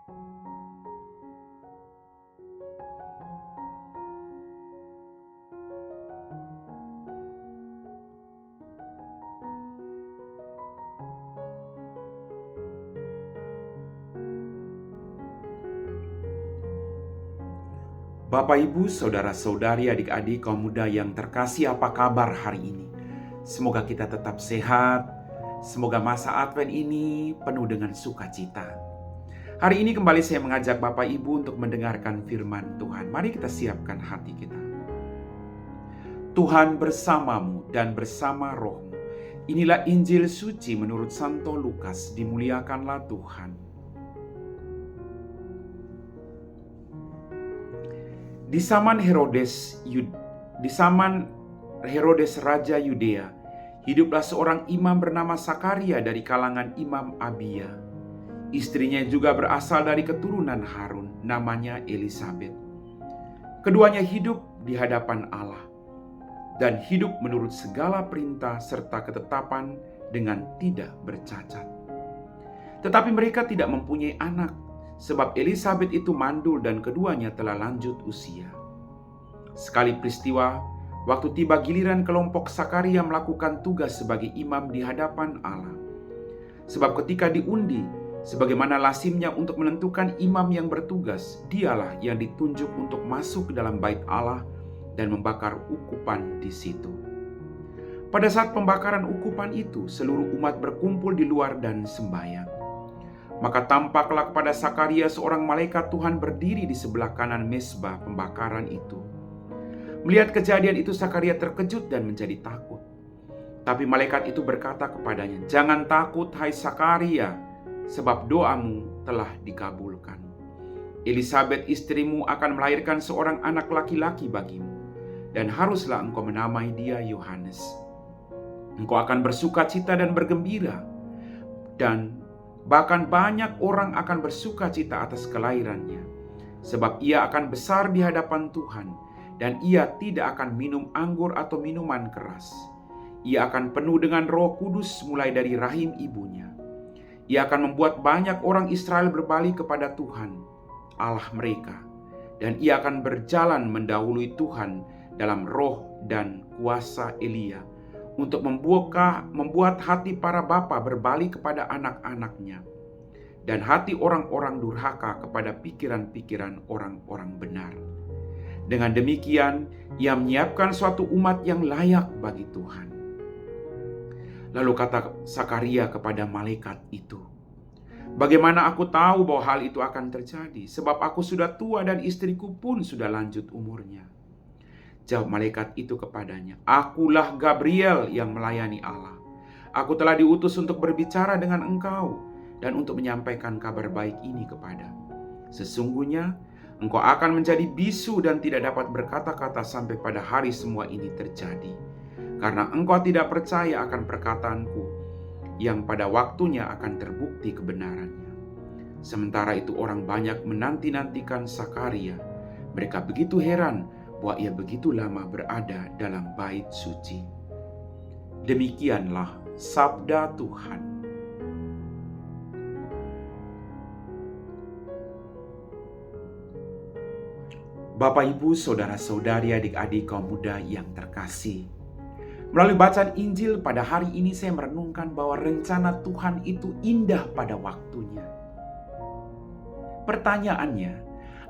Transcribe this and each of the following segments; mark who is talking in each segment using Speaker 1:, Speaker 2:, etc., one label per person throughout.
Speaker 1: Bapak, Ibu, Saudara-saudari, adik-adik, kaum muda yang terkasih, apa kabar hari ini? Semoga kita tetap sehat. Semoga masa Advent ini penuh dengan sukacita. Hari ini kembali saya mengajak Bapak Ibu untuk mendengarkan firman Tuhan. Mari kita siapkan hati kita. Tuhan bersamamu dan bersama rohmu. Inilah Injil suci menurut Santo Lukas. Dimuliakanlah Tuhan. Di zaman Herodes Raja Yudea, hiduplah seorang imam bernama Sakaria dari kalangan Imam Abia. Istrinya juga berasal dari keturunan Harun, namanya Elisabet. Keduanya hidup di hadapan Allah dan hidup menurut segala perintah serta ketetapan dengan tidak bercacat. Tetapi mereka tidak mempunyai anak, sebab Elisabet itu mandul dan keduanya telah lanjut usia. Sekali peristiwa, waktu tiba giliran kelompok Sakaria melakukan tugas sebagai imam di hadapan Allah. Sebab ketika diundi, sebagaimana lazimnya untuk menentukan imam yang bertugas, dialah yang ditunjuk untuk masuk ke dalam bait Allah dan membakar ukupan di situ. Pada saat pembakaran ukupan itu, seluruh umat berkumpul di luar dan sembahyang. Maka tampaklah kepada Sakaria seorang malaikat Tuhan berdiri di sebelah kanan mezbah pembakaran itu. Melihat kejadian itu, Sakaria terkejut dan menjadi takut. Tapi malaikat itu berkata kepadanya, "Jangan takut, hai Sakaria, sebab doamu telah dikabulkan. Elisabet istrimu akan melahirkan seorang anak laki-laki bagimu, dan haruslah engkau menamai dia Yohanes. Engkau akan bersukacita dan bergembira, dan bahkan banyak orang akan bersukacita atas kelahirannya, sebab ia akan besar di hadapan Tuhan, dan ia tidak akan minum anggur atau minuman keras. Ia akan penuh dengan Roh Kudus mulai dari rahim ibunya. Ia akan membuat banyak orang Israel berbalik kepada Tuhan, Allah mereka, dan ia akan berjalan mendahului Tuhan dalam roh dan kuasa Elia, untuk membuat hati para bapa berbalik kepada anak-anaknya, dan hati orang-orang durhaka kepada pikiran-pikiran orang-orang benar. Dengan demikian, ia menyiapkan suatu umat yang layak bagi Tuhan." Lalu kata Sakaria kepada malaikat itu, "Bagaimana aku tahu bahwa hal itu akan terjadi? Sebab aku sudah tua dan istriku pun sudah lanjut umurnya." Jawab malaikat itu kepadanya, "Akulah Gabriel yang melayani Allah. Aku telah diutus untuk berbicara dengan engkau dan untuk menyampaikan kabar baik ini kepada. Sesungguhnya engkau akan menjadi bisu dan tidak dapat berkata-kata sampai pada hari semua ini terjadi, karena engkau tidak percaya akan perkataanku yang pada waktunya akan terbukti kebenarannya." Sementara itu orang banyak menanti-nantikan Sakaria. Mereka begitu heran bahwa ia begitu lama berada dalam bait suci. Demikianlah sabda Tuhan. Bapak, Ibu, Saudara-saudari, adik-adik, kaum muda yang terkasih, melalui bacaan Injil pada hari ini saya merenungkan bahwa rencana Tuhan itu indah pada waktunya. Pertanyaannya,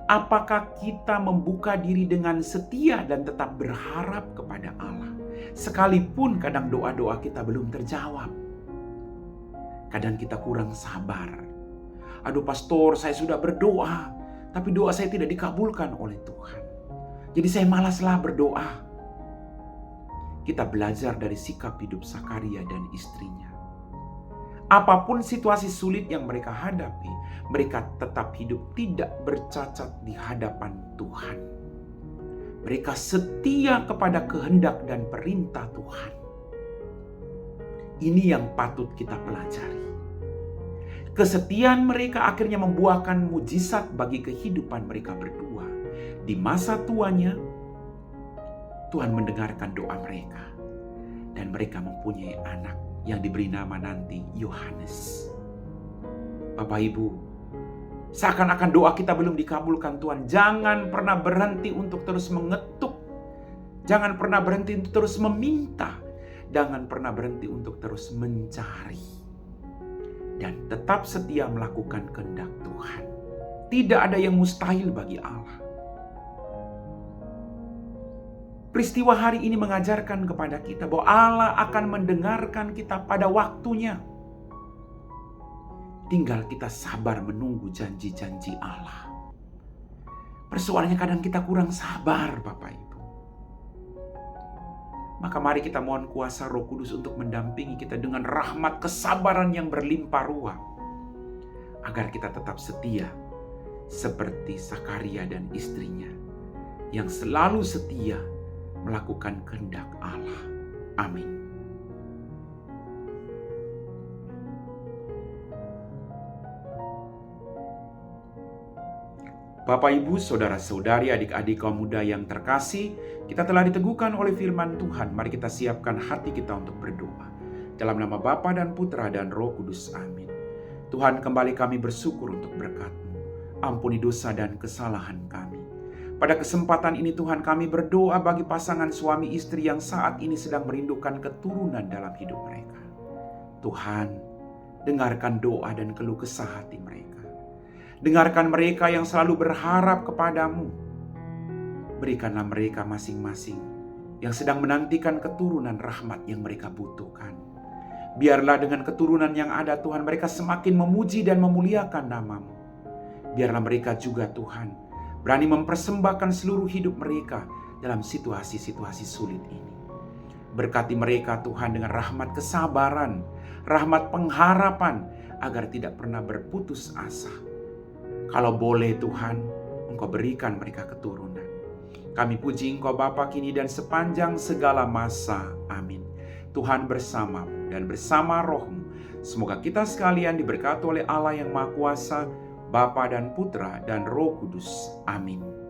Speaker 1: apakah kita membuka diri dengan setia dan tetap berharap kepada Allah, sekalipun kadang doa-doa kita belum terjawab? Kadang kita kurang sabar. "Aduh pastor, saya sudah berdoa, tapi doa saya tidak dikabulkan oleh Tuhan. Jadi saya malaslah berdoa." Kita belajar dari sikap hidup Sakaria dan istrinya. Apapun situasi sulit yang mereka hadapi, mereka tetap hidup tidak bercacat di hadapan Tuhan. Mereka setia kepada kehendak dan perintah Tuhan. Ini yang patut kita pelajari. Kesetiaan mereka akhirnya membuahkan mujizat bagi kehidupan mereka berdua. Di masa tuanya, Tuhan mendengarkan doa mereka, dan mereka mempunyai anak yang diberi nama nanti Yohanes. Bapak, Ibu, Seakan-akan doa kita belum dikabulkan Tuhan. Jangan pernah berhenti untuk terus mengetuk. Jangan pernah berhenti untuk terus meminta. Jangan pernah berhenti untuk terus mencari. Dan tetap setia melakukan kehendak Tuhan. Tidak ada yang mustahil bagi Allah. Peristiwa hari ini mengajarkan kepada kita bahwa Allah akan mendengarkan kita pada waktunya. Tinggal kita sabar menunggu janji-janji Allah. Persoalannya kadang kita kurang sabar, Bapak Ibu. Maka mari kita mohon kuasa Roh Kudus untuk mendampingi kita dengan rahmat kesabaran yang berlimpah ruah. Agar kita tetap setia seperti Sakaria dan istrinya yang selalu setia melakukan kehendak Allah. Amin. Bapak, Ibu, saudara-saudari, adik-adik kaum muda yang terkasih, kita telah diteguhkan oleh firman Tuhan. Mari kita siapkan hati kita untuk berdoa. Dalam nama Bapa dan Putra dan Roh Kudus. Amin. Tuhan, kembali kami bersyukur untuk berkat-Mu. Ampuni dosa dan kesalahan kami. Pada kesempatan ini Tuhan, kami berdoa bagi pasangan suami istri yang saat ini sedang merindukan keturunan dalam hidup mereka. Tuhan, dengarkan doa dan keluh kesah hati mereka. Dengarkan mereka yang selalu berharap kepadamu. Berikanlah mereka masing-masing yang sedang menantikan keturunan rahmat yang mereka butuhkan. Biarlah dengan keturunan yang ada Tuhan, mereka semakin memuji dan memuliakan nama-Mu. Biarlah mereka juga Tuhan berani mempersembahkan seluruh hidup mereka dalam situasi-situasi sulit ini. Berkati mereka Tuhan dengan rahmat kesabaran, rahmat pengharapan, agar tidak pernah berputus asa. Kalau boleh Tuhan, Engkau berikan mereka keturunan. Kami puji Engkau Bapa kini dan sepanjang segala masa. Amin. Tuhan bersama-Mu dan bersama Roh-Mu. Semoga kita sekalian diberkati oleh Allah yang Maha Kuasa, Bapa dan Putra dan Roh Kudus. Amin.